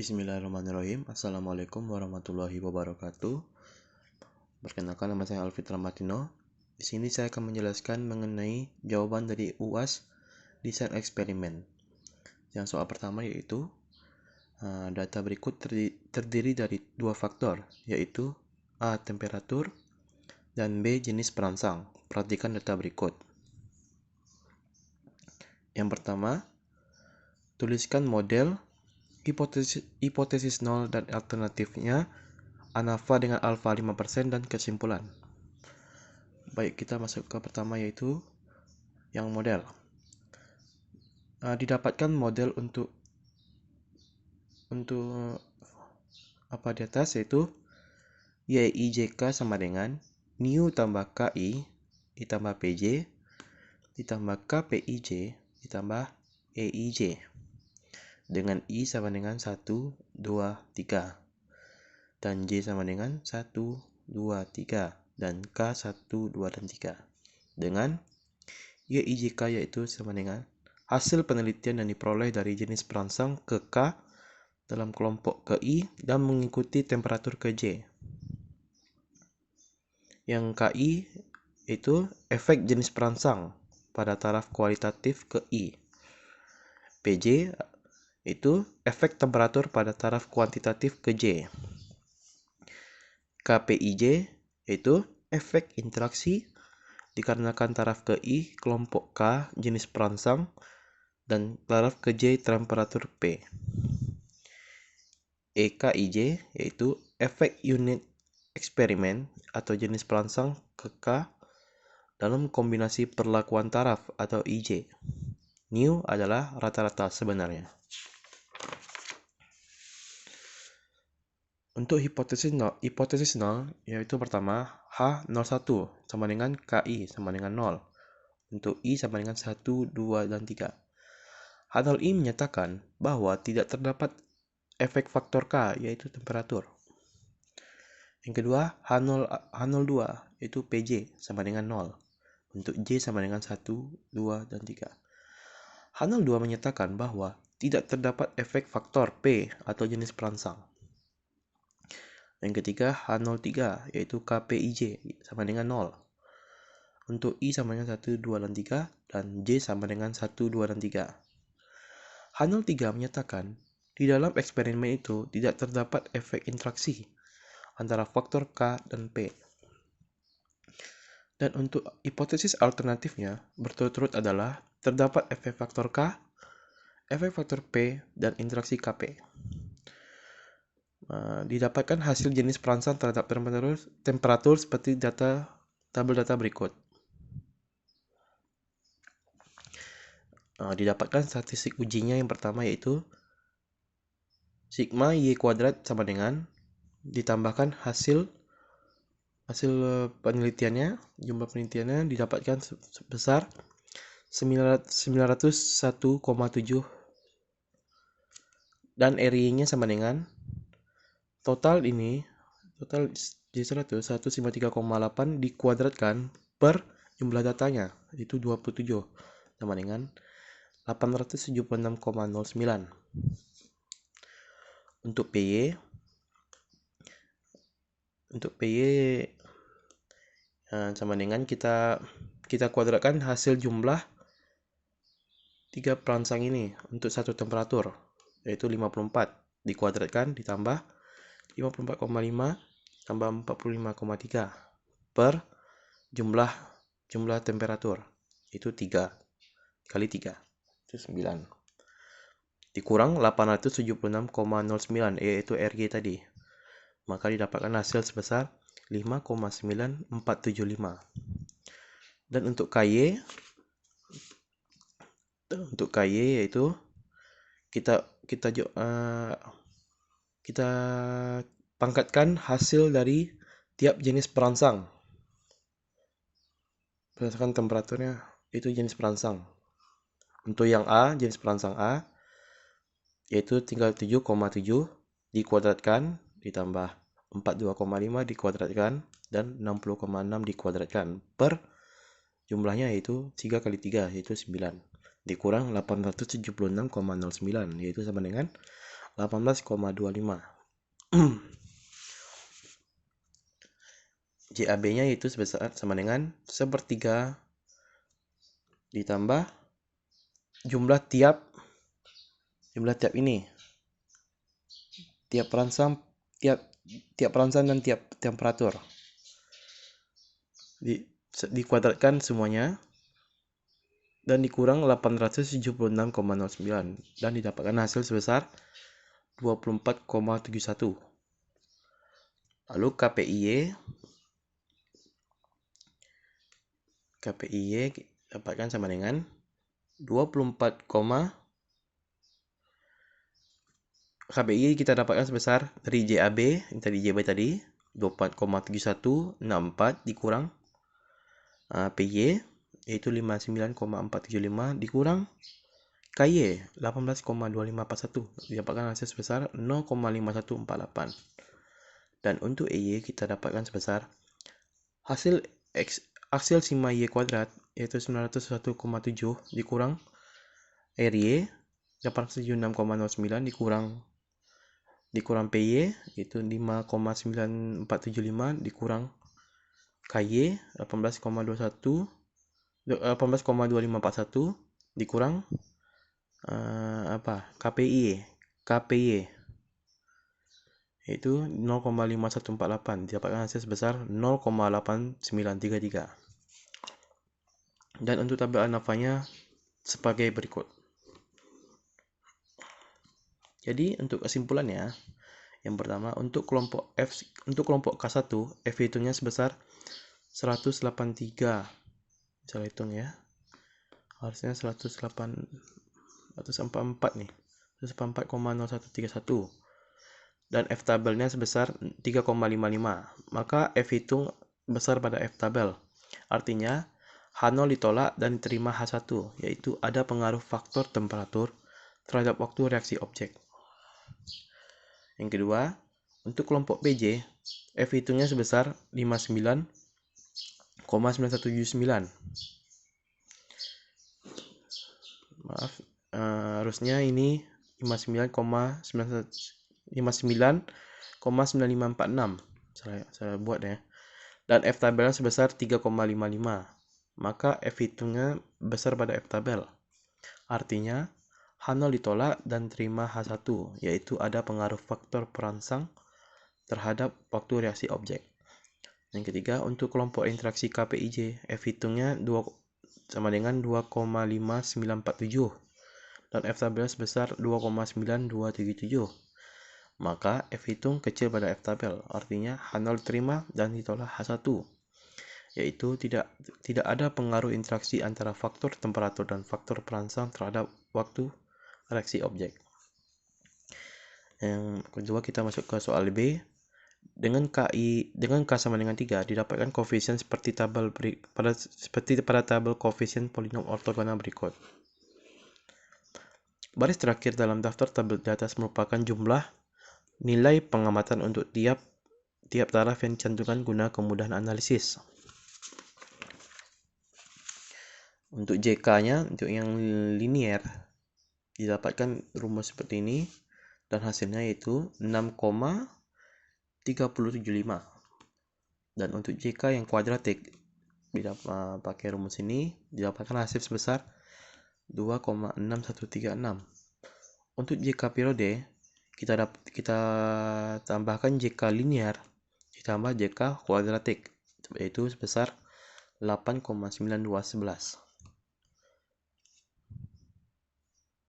Bismillahirrahmanirrahim. Assalamualaikum warahmatullahi wabarakatuh. Perkenalkan, nama saya Alfitra Martino. Di sini saya akan menjelaskan mengenai jawaban dari UAS desain eksperimen. Yang soal pertama yaitu data berikut terdiri dari dua faktor, yaitu A. Temperatur dan B. Jenis perangsang. Perhatikan data berikut. Yang pertama, tuliskan model hipotesis 0 dan alternatifnya ANAVA dengan alfa 5% dan kesimpulan. Baik, kita masuk ke pertama yaitu yang model. Didapatkan model untuk apa di atas, yaitu YIJK sama dengan NIU tambah KI ditambah PJ ditambah KPIJ ditambah EIJ dengan I sama dengan 1, 2, 3 dan J sama dengan 1, 2, 3 dan K 1, 2, dan 3 dengan YIJK yaitu sama dengan hasil penelitian yang diperoleh dari jenis perangsang ke K dalam kelompok ke I dan mengikuti temperatur ke J. Yang KI itu efek jenis perangsang pada taraf kualitatif ke I. PJ itu efek temperatur pada taraf kuantitatif ke J. KPIJ yaitu efek interaksi dikarenakan taraf ke I kelompok K jenis perangsang dan taraf ke J temperatur P. EKIJ yaitu efek unit eksperimen atau jenis perangsang ke K dalam kombinasi perlakuan taraf atau IJ. New adalah rata-rata sebenarnya. Untuk hipotesis 0 yaitu pertama H01 sama dengan KI sama dengan 0. Untuk I sama dengan 1, 2, dan 3. H0I menyatakan bahwa tidak terdapat efek faktor K yaitu temperatur. Yang kedua H02 yaitu PJ sama dengan 0. Untuk J sama dengan 1, 2, dan 3. H02 menyatakan bahwa tidak terdapat efek faktor P atau jenis perangsang. Yang ketiga H03 yaitu KPIJ sama dengan 0. Untuk I sama dengan 1, 2, dan 3 dan J sama dengan 1, 2, dan 3. H03 menyatakan di dalam eksperimen itu tidak terdapat efek interaksi antara faktor K dan P. Dan untuk hipotesis alternatifnya berturut-turut adalah terdapat efek faktor K, efek faktor P, dan interaksi Kp. Didapatkan hasil jenis perangsang terhadap temperatur seperti tabel data berikut. Didapatkan statistik ujinya yang pertama yaitu sigma Y kuadrat sama dengan ditambahkan hasil penelitiannya, jumlah penelitiannya didapatkan sebesar 901,7 dan area-nya sama dengan total J100 153,8 dikuadratkan per jumlah datanya itu 27 sama dengan 876,09. Untuk PY sama dengan kita kuadratkan hasil jumlah 3 perangsang ini untuk satu temperatur yaitu 54 dikuadratkan ditambah 54,5 tambah 45,3 per jumlah temperatur itu 3 kali 3 itu 9 dikurang 876,09 yaitu RG tadi, maka didapatkan hasil sebesar 5,9475. Dan untuk KY yaitu kita pangkatkan hasil dari tiap jenis perangsang berdasarkan temperaturnya itu jenis perangsang. Untuk yang A, jenis perangsang A yaitu 37,7 dikuadratkan ditambah 42,5 dikuadratkan dan 60,6 dikuadratkan per jumlahnya yaitu 3 kali 3 yaitu 9 dikurang 876,09 yaitu sama dengan 18,25. JAB-nya itu sebesar sama dengan 1/3 ditambah jumlah tiap ini. Tiap perangsang dan tiap temperatur. Dikuadratkan semuanya dan dikurang 876,09 dan didapatkan hasil sebesar 24,71. Lalu KPIY dapatkan sama dengan 24, KPI kita dapatkan sebesar dari JAB tadi 24,7164 dikurang PY yaitu 59,475 dikurang KY 18,2541 didapatkan hasil sebesar 0,5148. Dan untuk EY kita dapatkan sebesar hasil sima Y kuadrat yaitu 901,7 dikurang RY 876,09 dikurang PY itu 5,9475 dikurang KY 18,2541 dikurang KPY itu 0,5148 didapatkan hasil sebesar 0,8933. Dan untuk tabel ANAFA-nya sebagai berikut. Jadi untuk kesimpulannya, yang pertama untuk kelompok K1 F hitungnya sebesar 183. Saya hitung ya. Harusnya 144 nih. 144,0131. Dan F tabelnya sebesar 3,55. Maka F hitung besar pada F tabel. Artinya H0 ditolak dan diterima H1, yaitu ada pengaruh faktor temperatur terhadap waktu reaksi objek. Yang kedua, untuk kelompok PJ, F hitungnya sebesar 59,9179. Maaf, harusnya ini 59,9546. Saya buat ya. Dan F tabelnya sebesar 3,55. Maka F hitungnya besar pada F tabel. Artinya H0 ditolak dan terima H1, yaitu ada pengaruh faktor perangsang terhadap waktu reaksi objek. Yang ketiga, untuk kelompok interaksi KPIJ, F hitungnya sama dengan 2,5947 dan F tabel sebesar 2,9277. Maka F hitung kecil pada F tabel, artinya H0 diterima dan ditolak H1, yaitu tidak ada pengaruh interaksi antara faktor temperatur dan faktor perangsang terhadap waktu reaksi objek. Yang kedua kita masuk ke soal B. Dengan K sama dengan 3 didapatkan koefisien seperti pada tabel koefisien polinom ortogonal berikut. Baris terakhir dalam daftar tabel di atas merupakan jumlah nilai pengamatan untuk tiap taraf yang dicantumkan guna kemudahan analisis. Untuk JK-nya, untuk yang linier, didapatkan rumus seperti ini, dan hasilnya yaitu 6,375. Dan untuk JK yang kuadratik, pakai rumus ini, didapatkan hasil sebesar 2,6136. Untuk JK periode, kita tambahkan JK linear ditambah JK kuadratik, yaitu sebesar 8,9211.